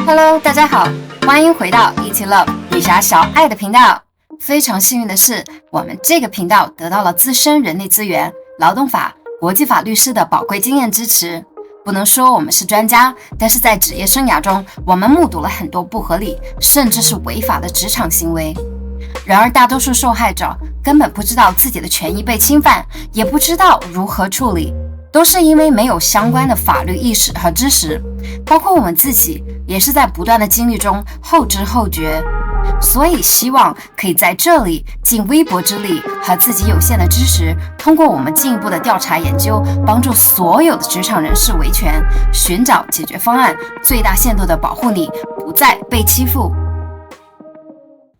Hello， 大家好，欢迎回到 ET Love 女侠小爱的频道。非常幸运的是，我们这个频道得到了资深人力资源、劳动法、国际法律师的宝贵经验支持。不能说我们是专家，但是在职业生涯中，我们目睹了很多不合理，甚至是违法的职场行为。然而，大多数受害者根本不知道自己的权益被侵犯，也不知道如何处理，都是因为没有相关的法律意识和知识。包括我们自己，也是在不断的经历中后知后觉。所以希望可以在这里尽微薄之力和自己有限的知识，通过我们进一步的调查研究，帮助所有的职场人士维权，寻找解决方案，最大限度的保护你不再被欺负。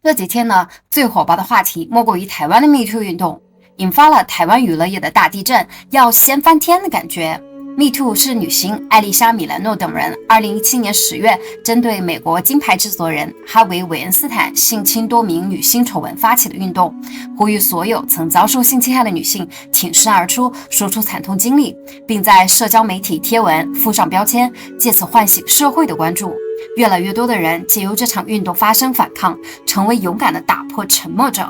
这几天呢，最火爆的话题莫过于台湾的 MeToo 运动，引发了台湾娱乐业的大地震，要掀翻天的感觉。MeToo 是女星艾丽莎·米兰诺等人2017年10月针对美国金牌制作人哈维·韦恩斯坦性侵多名女星丑闻发起的运动，呼吁所有曾遭受性侵害的女性挺身而出，说出惨痛经历，并在社交媒体贴文附上标签，借此唤醒社会的关注。越来越多的人借由这场运动发声反抗，成为勇敢的打破沉默者。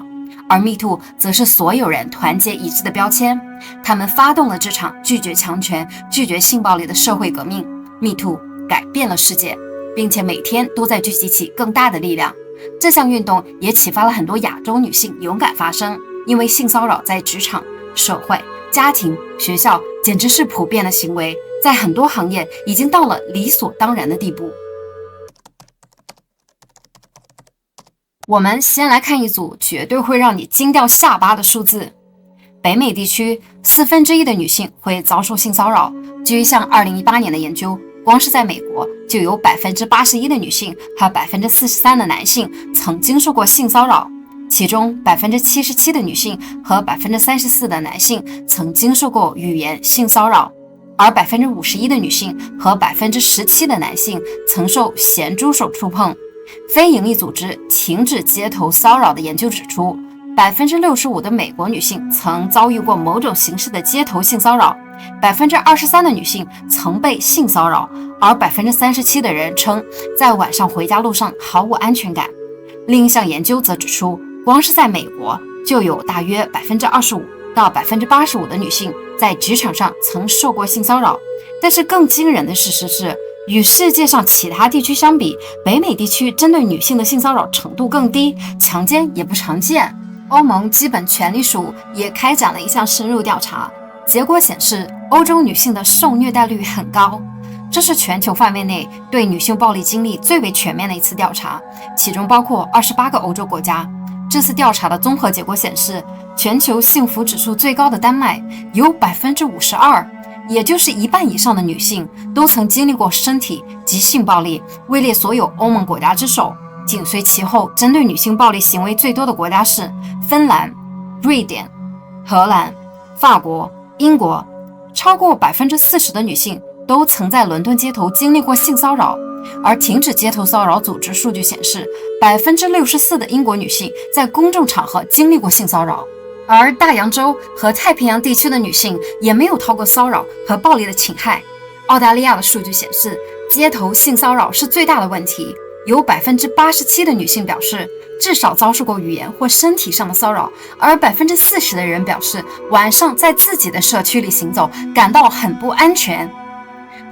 而 MeToo 则是所有人团结一致的标签，他们发动了这场拒绝强权、拒绝性暴力的社会革命。MeToo 改变了世界，并且每天都在聚集起更大的力量。这项运动也启发了很多亚洲女性勇敢发声，因为性骚扰在职场、社会、家庭、学校简直是普遍的行为，在很多行业已经到了理所当然的地步。我们先来看一组绝对会让你惊掉下巴的数字。北美地区1/4的女性会遭受性骚扰。据一项2018年的研究，光是在美国就有81%的女性和43%的男性曾经受过性骚扰，其中77%的女性和34%的男性曾经受过语言性骚扰，而51%的女性和17%的男性曾受咸猪手触碰。非营利组织停止街头骚扰的研究指出，65%的美国女性曾遭遇过某种形式的街头性骚扰，23%的女性曾被性骚扰，而37%的人称在晚上回家路上毫无安全感。另一项研究则指出，光是在美国就有大约25%到85%的女性在职场上曾受过性骚扰。但是更惊人的事实是，与世界上其他地区相比，北美地区针对女性的性骚扰程度更低，强奸也不常见。欧盟基本权利署也开展了一项深入调查，结果显示欧洲女性的受虐待率很高。这是全球范围内对女性暴力经历最为全面的一次调查，其中包括28个欧洲国家。这次调查的综合结果显示，全球幸福指数最高的丹麦有52%，也就是1半以上的女性都曾经历过身体及性暴力，位列所有欧盟国家之首。紧随其后，针对女性暴力行为最多的国家是芬兰、瑞典、荷兰、法国、英国。超过40%的女性都曾在伦敦街头经历过性骚扰。而停止街头骚扰组织数据显示，64%的英国女性在公众场合经历过性骚扰。而大洋洲和太平洋地区的女性也没有逃过骚扰和暴力的侵害。澳大利亚的数据显示，街头性骚扰是最大的问题，有87%的女性表示至少遭受过语言或身体上的骚扰，而40%的人表示晚上在自己的社区里行走感到很不安全。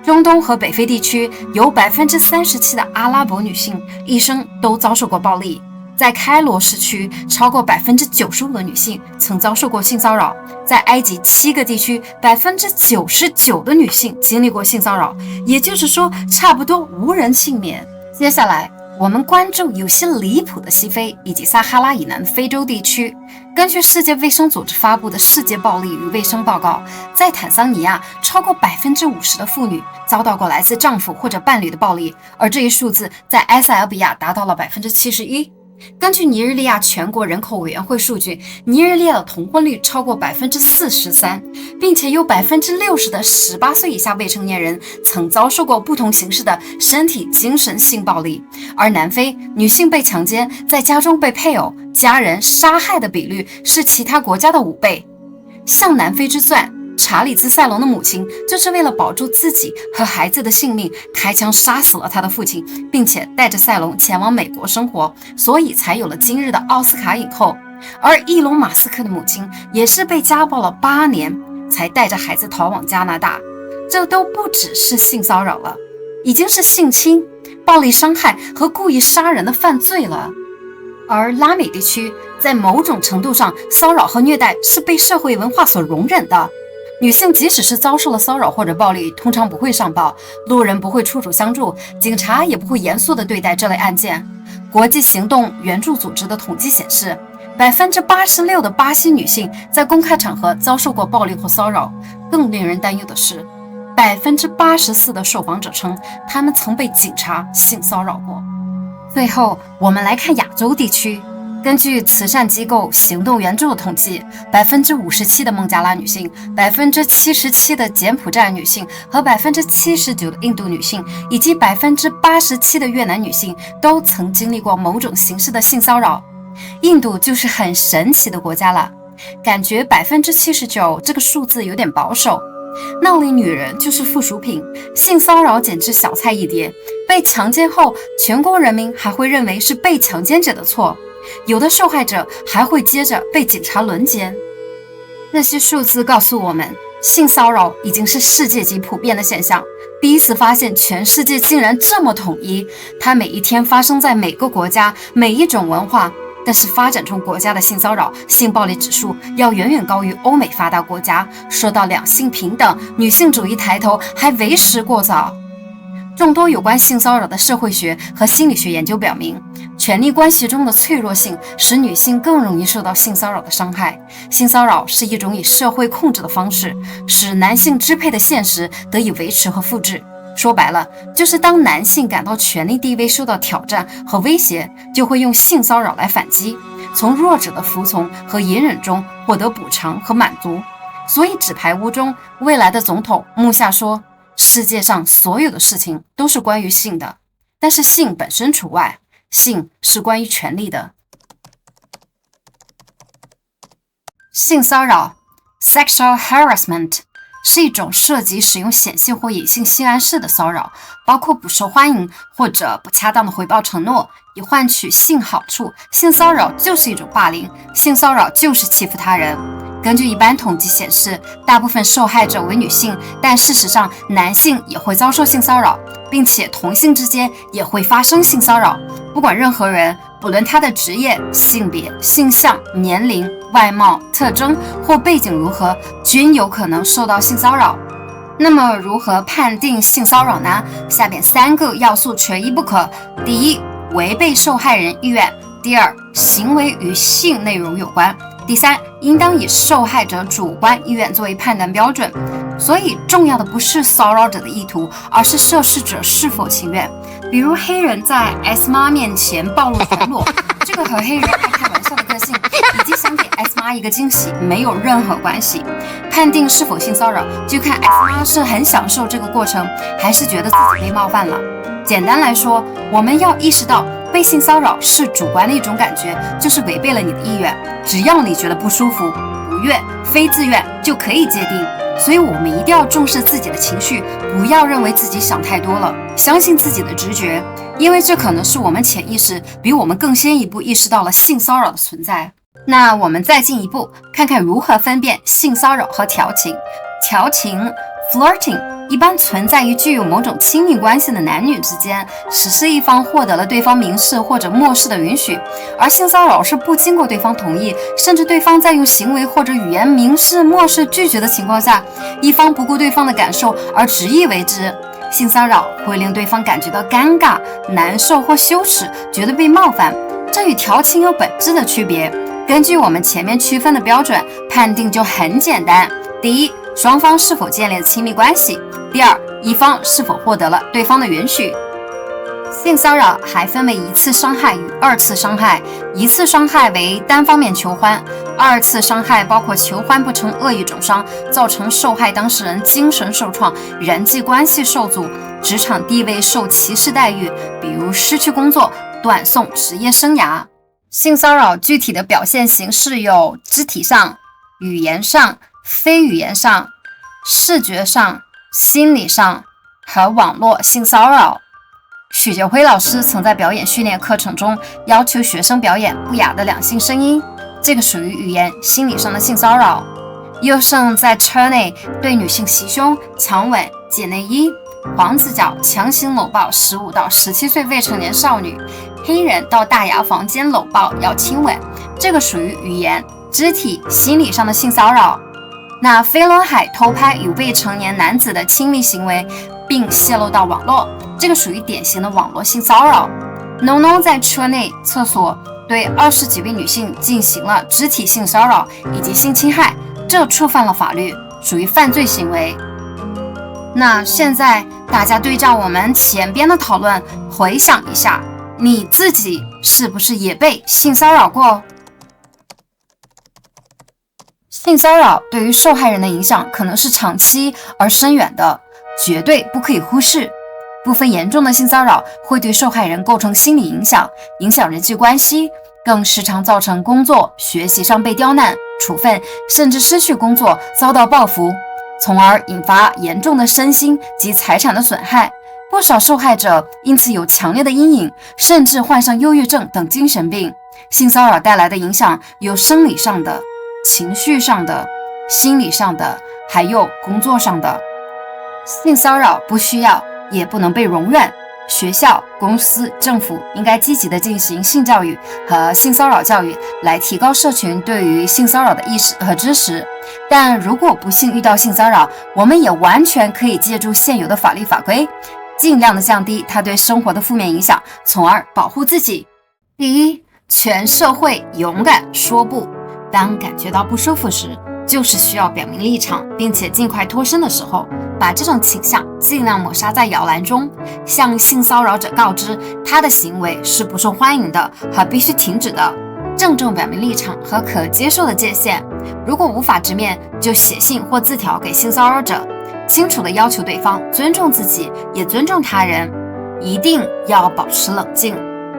中东和北非地区有37%的阿拉伯女性一生都遭受过暴力。在开罗市区，超过95%的女性曾遭受过性骚扰。在埃及7个地区，99%的女性经历过性骚扰，也就是说，差不多无人幸免。接下来，我们关注有些离谱的西非以及撒哈拉以南的非洲地区。根据世界卫生组织发布的《世界暴力与卫生报告》，在坦桑尼亚，超过50%的妇女遭到过来自丈夫或者伴侣的暴力，而这一数字在埃塞俄比亚达到了71%。根据尼日利亚全国人口委员会数据，尼日利亚的同婚率超过43%，并且有60%的18岁以下未成年人曾遭受过不同形式的身体、精神性暴力。而南非女性被强奸，在家中被配偶、家人杀害的比率是其他国家的5倍。向南非之算，查理兹·塞隆的母亲就是为了保住自己和孩子的性命，开枪杀死了他的父亲，并且带着塞隆前往美国生活，所以才有了今日的奥斯卡影后。而伊隆·马斯克的母亲也是被家暴了8年，才带着孩子逃往加拿大。这都不只是性骚扰了，已经是性侵、暴力伤害和故意杀人的犯罪了。而拉美地区在某种程度上，骚扰和虐待是被社会文化所容忍的。女性即使是遭受了骚扰或者暴力，通常不会上报，路人不会出手相助，警察也不会严肃地对待这类案件。国际行动援助组织的统计显示，86%的巴西女性在公开场合遭受过暴力或骚扰。更令人担忧的是，84%的受访者称他们曾被警察性骚扰过。最后，我们来看亚洲地区。根据慈善机构行动援助的统计，57%的孟加拉女性、77%的柬埔寨女性和79%的印度女性，以及87%的越南女性都曾经历过某种形式的性骚扰。印度就是很神奇的国家了，感觉79%这个数字有点保守。那里女人就是附属品，性骚扰简直小菜一碟。被强奸后，全国人民还会认为是被强奸者的错。有的受害者还会接着被警察轮奸。那些数字告诉我们，性骚扰已经是世界级普遍的现象。第一次发现全世界竟然这么统一，它每一天发生在每个国家、每一种文化。但是发展中国家的性骚扰、性暴力指数要远远高于欧美发达国家。说到两性平等，女性主义抬头还为时过早。众多有关性骚扰的社会学和心理学研究表明，权力关系中的脆弱性使女性更容易受到性骚扰的伤害。性骚扰是一种以社会控制的方式，使男性支配的现实得以维持和复制。说白了，就是当男性感到权力地位受到挑战和威胁，就会用性骚扰来反击，从弱者的服从和隐忍中获得补偿和满足。所以《纸牌屋》中未来的总统穆夏说，世界上所有的事情都是关于性的，但是性本身除外，性是关于权力的。性骚扰 （sexual harassment） 是一种涉及使用显性或隐性性暗示的骚扰，包括不受欢迎或者不恰当的回报承诺，以换取性好处。性骚扰就是一种霸凌，性骚扰就是欺负他人。根据一般统计显示，大部分受害者为女性，但事实上男性也会遭受性骚扰，并且同性之间也会发生性骚扰。不管任何人，不论他的职业、性别、性向、年龄、外貌特征或背景如何，均有可能受到性骚扰。那么如何判定性骚扰呢？下边3个要素缺一不可。第一，违背受害人意愿；第二，行为与性内容有关；第三，应当以受害者主观意愿作为判断标准。所以重要的不是骚扰者的意图，而是涉事者是否情愿。比如黑人在 S 妈面前暴露全裸，这个和黑人爱开玩笑的个性以及想给 S 妈一个惊喜没有任何关系。判定是否性骚扰，就看 S 妈是很享受这个过程，还是觉得自己被冒犯了。简单来说，我们要意识到被性骚扰是主观的一种感觉，就是违背了你的意愿。只要你觉得不舒服、不悦、非自愿，就可以界定。所以我们一定要重视自己的情绪，不要认为自己想太多了，相信自己的直觉，因为这可能是我们潜意识比我们更先一步意识到了性骚扰的存在。那我们再进一步看看如何分辨性骚扰和调情。调情 flirting 一般存在于具有某种亲密关系的男女之间，使是一方获得了对方明示或者漠视的允许，而性骚扰是不经过对方同意，甚至对方在用行为或者语言明示、漠视、拒绝的情况下，一方不顾对方的感受而执意为之。性骚扰会令对方感觉到尴尬、难受或羞耻，觉得被冒犯，这与调情有本质的区别。根据我们前面区分的标准，判定就很简单。第一，双方是否建立了亲密关系；第二，一方是否获得了对方的允许。性骚扰还分为一次伤害与二次伤害。一次伤害为单方面求欢，二次伤害包括求欢不成、恶意重伤，造成受害当事人精神受创、人际关系受阻、职场地位受歧视待遇，比如失去工作、断送职业生涯。性骚扰具体的表现形式有肢体上、语言上、非语言上、视觉上、心理上和网络性骚扰。许杰辉老师曾在表演训练课程中要求学生表演不雅的两性声音，这个属于语言心理上的性骚扰。优胜在车内对女性袭胸、强吻、解内衣，黄子佼强行搂抱15到17岁未成年少女，黑人到大牙房间搂抱要亲吻，这个属于语言、肢体、心理上的性骚扰。那飞轮海偷拍与未成年男子的亲密行为并泄露到网络，这个属于典型的网络性骚扰。农农在车内厕所对20几位女性进行了肢体性骚扰以及性侵害，这触犯了法律，属于犯罪行为。那现在大家对照我们前边的讨论，回想一下，你自己是不是也被性骚扰过？性骚扰对于受害人的影响可能是长期而深远的，绝对不可以忽视。部分严重的性骚扰会对受害人构成心理影响，影响人际关系，更时常造成工作、学习上被刁难、处分，甚至失去工作，遭到报复，从而引发严重的身心及财产的损害。不少受害者因此有强烈的阴影，甚至患上忧郁症等精神病。性骚扰带来的影响有生理上的、情绪上的、心理上的，还有工作上的。性骚扰不需要也不能被容忍，学校、公司、政府应该积极地进行性教育和性骚扰教育，来提高社群对于性骚扰的意识和知识。但如果不幸遇到性骚扰，我们也完全可以借助现有的法律法规，尽量的降低它对生活的负面影响，从而保护自己。第一，全社会勇敢说不。当感觉到不舒服时，就是需要表明立场，并且尽快脱身的时候，把这种倾向尽量抹杀在摇篮中，向性骚扰者告知他的行为是不受欢迎的和必须停止的，郑重表明立场和可接受的界限。如果无法直面，就写信或字条给性骚扰者，清楚地要求对方尊重自己，也尊重他人，一定要保持冷静，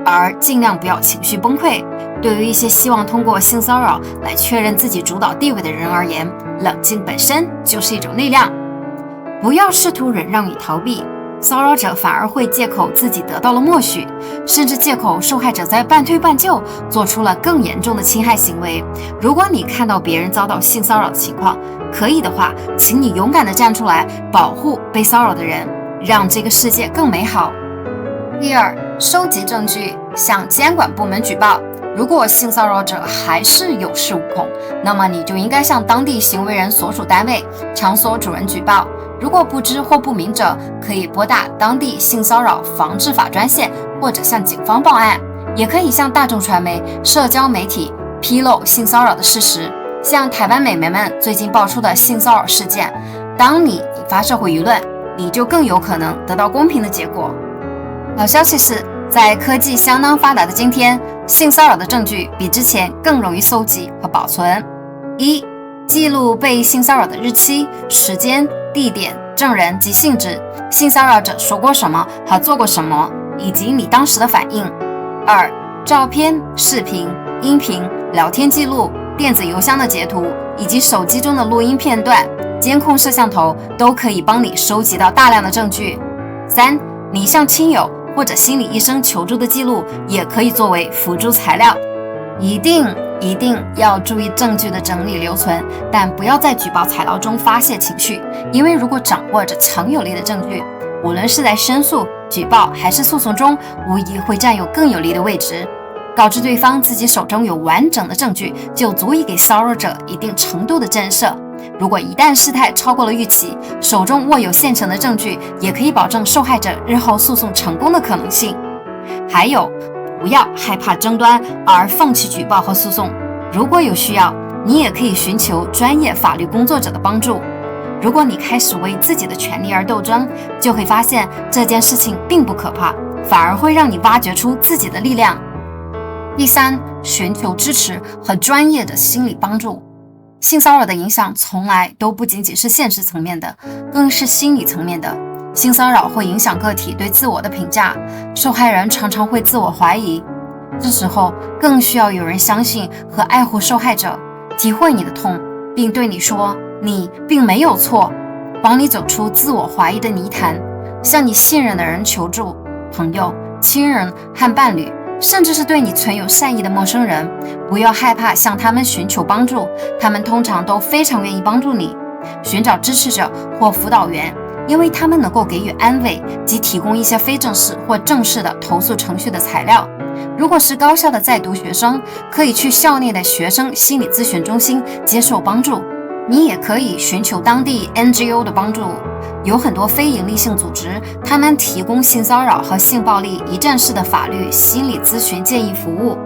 而尽量不要情绪崩溃。对于一些希望通过性骚扰来确认自己主导地位的人而言，冷静本身就是一种力量。不要试图忍让与逃避，骚扰者反而会借口自己得到了默许，甚至借口受害者在半推半就做出了更严重的侵害行为。如果你看到别人遭到性骚扰的情况，可以的话，请你勇敢地站出来，保护被骚扰的人，让这个世界更美好。第二，收集证据，向监管部门举报。如果性骚扰者还是有恃无恐，那么你就应该向当地行为人所属单位、场所主人举报。如果不知或不明者，可以拨打当地性骚扰防治法专线，或者向警方报案，也可以向大众传媒、社交媒体披露性骚扰的事实。像台湾美眉们最近爆出的性骚扰事件，当你引发社会舆论，你就更有可能得到公平的结果。好消息是，在科技相当发达的今天，性骚扰的证据比之前更容易搜集和保存。一、记录被性骚扰的日期、时间、地点、证人及性质，性骚扰者说过什么和做过什么，以及你当时的反应。二、照片、视频、音频、聊天记录、电子邮箱的截图以及手机中的录音片段、监控摄像头都可以帮你收集到大量的证据。三、你向亲友或者心理医生求助的记录也可以作为辅助材料。一定要注意证据的整理留存，但不要在举报材料中发泄情绪，因为如果掌握着强有力的证据，无论是在申诉、举报还是诉讼中，无疑会占有更有利的位置。告知对方自己手中有完整的证据，就足以给骚扰者一定程度的震慑。如果一旦事态超过了预期，手中握有现成的证据，也可以保证受害者日后诉讼成功的可能性。还有，不要害怕争端而放弃举报和诉讼。如果有需要，你也可以寻求专业法律工作者的帮助。如果你开始为自己的权利而斗争，就会发现这件事情并不可怕，反而会让你挖掘出自己的力量。第三，寻求支持和专业的心理帮助。性骚扰的影响从来都不仅仅是现实层面的，更是心理层面的。性骚扰会影响个体对自我的评价，受害人常常会自我怀疑，这时候更需要有人相信和爱护受害者，体会你的痛，并对你说你并没有错，帮你走出自我怀疑的泥潭，向你信任的人求助，朋友、亲人和伴侣，甚至是对你存有善意的陌生人，不要害怕向他们寻求帮助，他们通常都非常愿意帮助你。寻找支持者或辅导员，因为他们能够给予安慰及提供一些非正式或正式的投诉程序的材料。如果是高校的在读学生，可以去校内的学生心理咨询中心接受帮助。你也可以寻求当地 NGO 的帮助，有很多非营利性组织，他们提供性骚扰和性暴力一站式的法律心理咨询建议服务。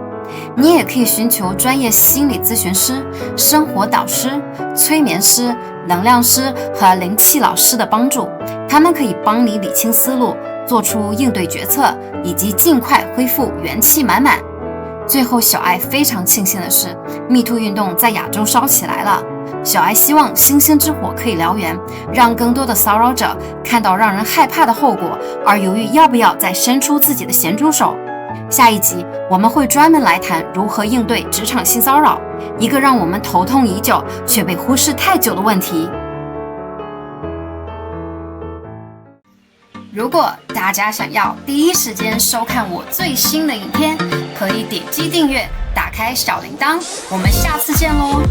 你也可以寻求专业心理咨询师、生活导师、催眠师、能量师和灵气老师的帮助，他们可以帮你理清思路，做出应对决策，以及尽快恢复元气满满。最后，小爱非常庆幸的是，MeToo 运动在亚洲烧起来了。小爱希望星星之火可以燎原，让更多的骚扰者看到让人害怕的后果，而犹豫要不要再伸出自己的咸猪手。下一集我们会专门来谈如何应对职场性骚扰，一个让我们头痛已久却被忽视太久的问题。如果大家想要第一时间收看我最新的影片，可以点击订阅，打开小铃铛。我们下次见喽！